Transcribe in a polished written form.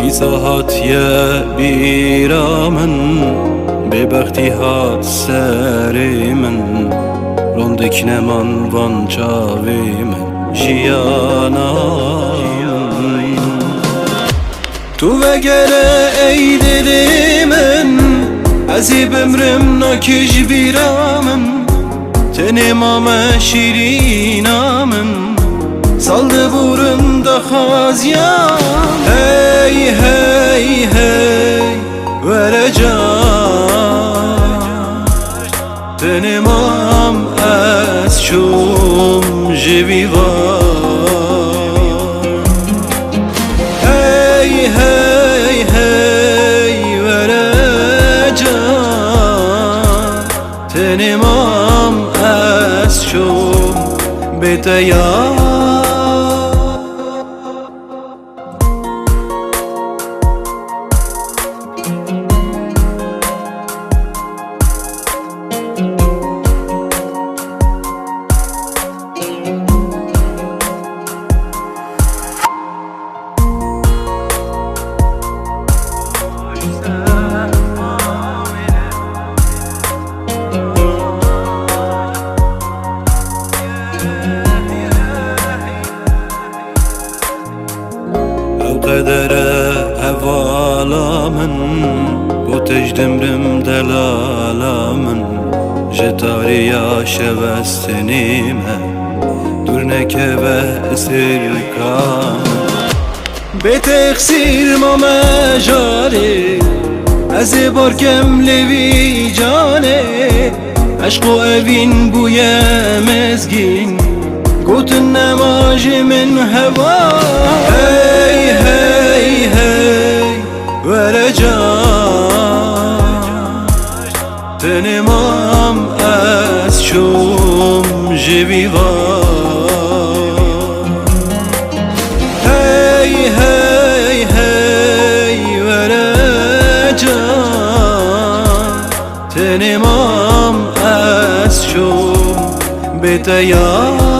دیسا هاتیه بیرا من ببختی هات سری من روندک نمان وان چاوی من جیانا تو وگره ای دلی من ازی بمرم ناکش بیرا من تنمام شیرینا من saldı burunda xazyan Hey hey hey vereceğim Benim am ez şum jivi var Hey hey hey vereceğim Benim am ez şum beteyar قدره هوالا من بو تجدمرم دلالا من جتاريا شوستنيمه دورنكه و اسركام بتخسير ما مجاري از باركم لوي جاني عشق و اوين بويا مزگين قوتن نماج من هوا هی هی هی vereceğim Benim am ez şum jivi var Hey hey hey vereceğim Benim am ez şum beteyar